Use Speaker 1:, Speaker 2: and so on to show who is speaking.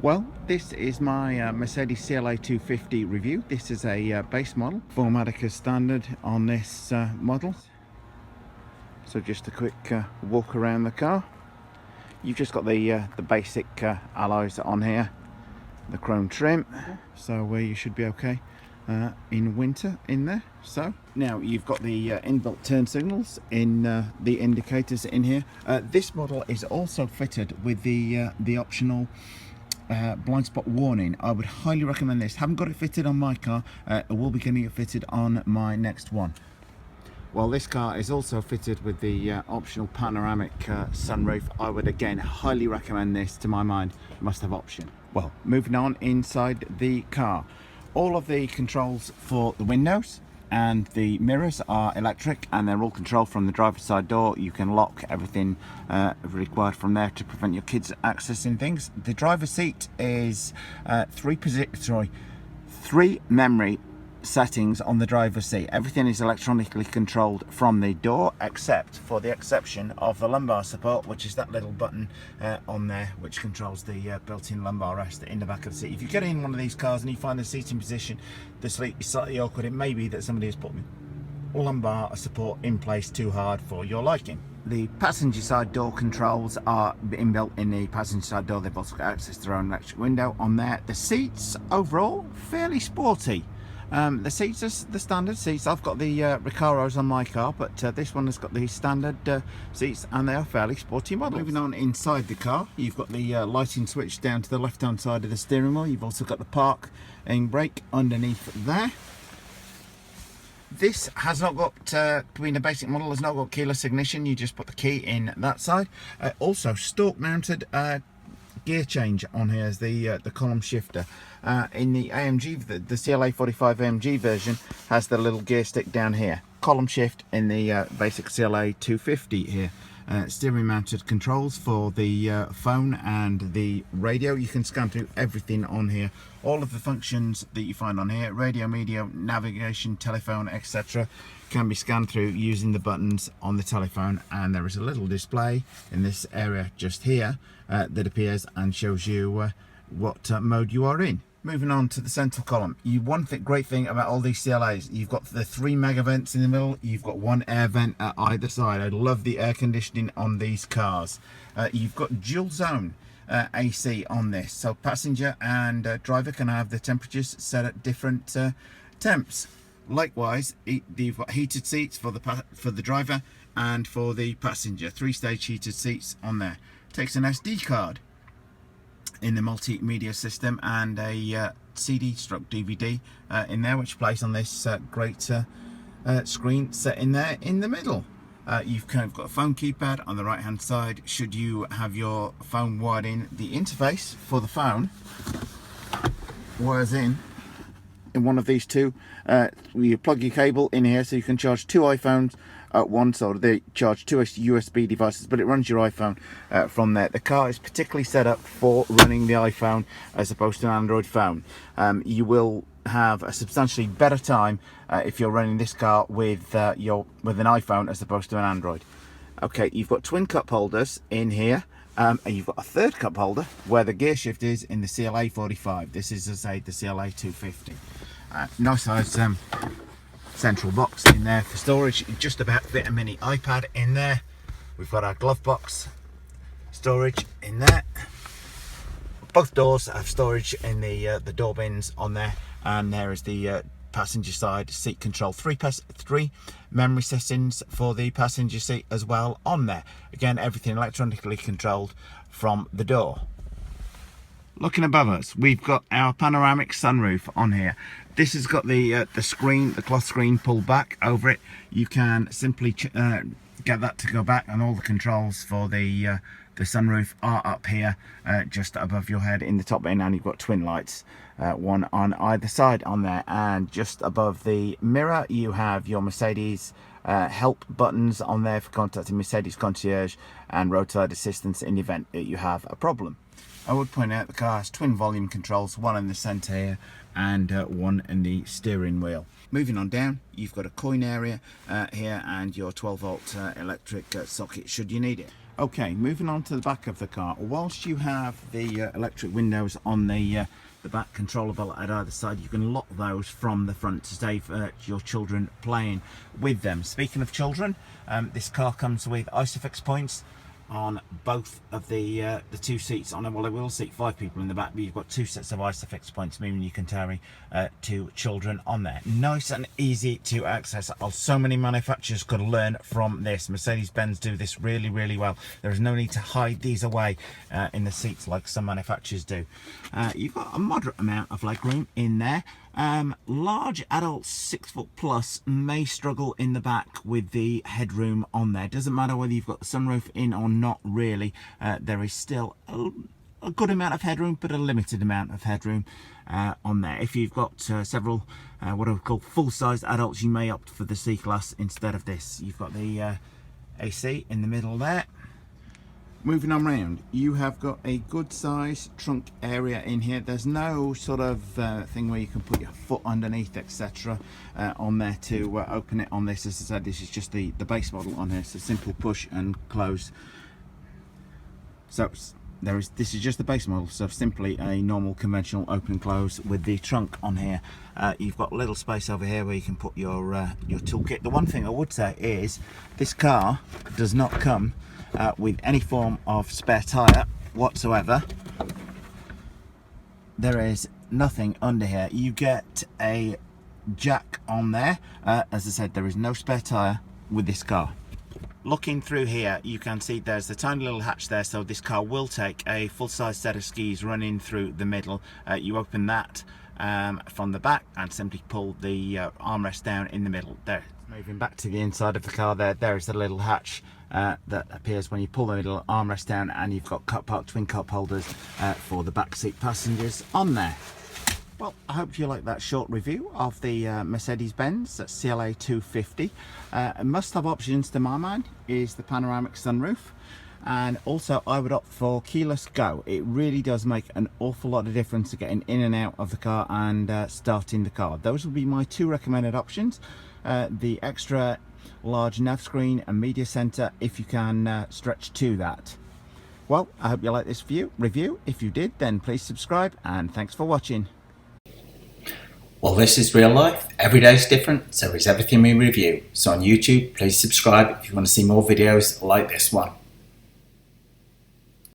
Speaker 1: Well, this is my Mercedes CLA250 review. This is a base model, 4Matic as standard on this model. So just a quick walk around the car. You've just got the basic alloys on here, the chrome trim, so you should be okay in winter in there. So now you've got the inbuilt turn signals in the indicators in here. This model is also fitted with the optional blind spot warning. I would highly recommend this. Haven't got it fitted on my car. I will be getting it fitted on my next one. Well, this car is also fitted with the optional panoramic sunroof. I would again highly recommend this. To my mind, must have option. Well, moving on inside the car, all of the controls for the windows and the mirrors are electric, and they're all controlled from the driver's side door. You can lock everything required from there to prevent your kids accessing things. The driver's seat is three memory settings on the driver's seat. Everything is electronically controlled from the door, except for the exception of the lumbar support, which is that little button on there which controls the built-in lumbar rest in the back of the seat. If you get in one of these cars and you find the seating position, the seat is slightly awkward, it may be that somebody has put lumbar support in place too hard for your liking. The passenger side door controls are inbuilt in the passenger side door. They've also got access to their own electric window on there. The seats overall fairly sporty. The seats are the standard seats. I've got the Recaros on my car, but this one has got the standard seats, and they are fairly sporty models. Moving on inside the car, you've got the lighting switch down to the left hand side of the steering wheel. You've also got the park and brake underneath there. This has not got, being a basic model, has not got keyless ignition. You just put the key in that side. Also stalk mounted gear change on here as the column shifter. In the AMG, the CLA45 AMG version has the little gear stick down here. Column shift in the basic CLA250 here. Steering mounted controls for the phone and the radio. You can scan through everything on here. All of the functions that you find on here, radio, media, navigation, telephone, etc., can be scanned through using the buttons on the telephone. And there is a little display in this area just here that appears and shows you what mode you are in. Moving on to the central column, one great thing about all these CLAs, you've got the 3 mega vents in the middle, you've got 1 air vent at either side. I love the air conditioning on these cars. You've got dual zone AC on this, so passenger and driver can have the temperatures set at different temps. Likewise, you've got heated seats for the driver and for the passenger. 3-stage heated seats on there. Takes an SD card in the multimedia system and a CD/DVD in there, which plays on this great screen set in there in the middle. You've kind of got a phone keypad on the right hand side should you have your phone wired in. The interface for the phone wires in one of these two. You plug your cable in here so you can charge 2 iPhones at once, or they charge 2 USB devices, but it runs your iPhone from there. The car is particularly set up for running the iPhone as opposed to an Android phone. You will have a substantially better time if you're running this car with an iPhone as opposed to an Android. Okay, you've got twin cup holders in here. And you've got a third cup holder where the gear shift is in the CLA45. This is, as I say, the CLA250. Nice size central box in there for storage. You just about fit a mini iPad in there. We've got our glove box storage in there. Both doors have storage in the door bins on there, and there is the passenger side seat control. Three memory settings for the passenger seat as well on there. Again, everything electronically controlled from the door. Looking above us, we've got our panoramic sunroof on here. This has got the screen, the cloth screen pulled back over it. You can simply get that to go back, and all the controls for the sunroof are up here just above your head in the top bin, and you've got twin lights, one on either side on there. And just above the mirror you have your Mercedes help buttons on there for contacting Mercedes concierge and roadside assistance in the event that you have a problem. I would point out the car has twin volume controls, one in the centre here and one in the steering wheel. Moving on down, you've got a coin area here and your 12 volt electric socket should you need it. Okay, moving on to the back of the car. Whilst you have the electric windows on the back controllable at either side, you can lock those from the front to save your children playing with them. Speaking of children, this car comes with ISOFIX points on both of the two seats on it. Well, it will seat 5 people in the back, but you've got 2 sets of ISOFIX points, meaning you can carry 2 children on there. Nice and easy to access. So many manufacturers could learn from this. Mercedes-Benz do this really, really well. There is no need to hide these away in the seats like some manufacturers do. You've got a moderate amount of legroom in there. Large adults 6 foot plus may struggle in the back with the headroom on there. Doesn't matter whether you've got the sunroof in or not, really. There is still a good amount of headroom, but a limited amount of headroom on there. If you've got several what I would call full-sized adults, you may opt for the C-Class instead of this. You've got the AC in the middle there. Moving on round, you have got a good size trunk area in here. There's no sort of thing where you can put your foot underneath, etc. On there to open it on this. As I said, this is just the base model on here. So simple push and close. So this is just the base model, so simply a normal conventional open and close with the trunk on here. You've got a little space over here where you can put your toolkit. The one thing I would say is this car does not come with any form of spare tyre whatsoever. There is nothing under here. You get a jack on there. As I said, there is no spare tyre with this car. Looking through here, you can see there's a tiny little hatch there, so this car will take a full-size set of skis running through the middle. You open that from the back and simply pull the armrest down in the middle there. Moving back to the inside of the car, there is the little hatch that appears when you pull the middle armrest down, and you've got twin cup holders for the back seat passengers on there. Well, I hope you like that short review of the Mercedes-Benz CLA250. Must-have options to my mind is the panoramic sunroof, and also I would opt for keyless go. It really does make an awful lot of difference to getting in and out of the car and starting the car. Those will be my 2 recommended options. The extra large nav screen and media center, if you can stretch to that. Well, I hope you like this review. If you did, then please subscribe, and thanks for watching.
Speaker 2: Well, this is real life. Every day is different, so is everything we review. So on YouTube, please subscribe if you want to see more videos like this one.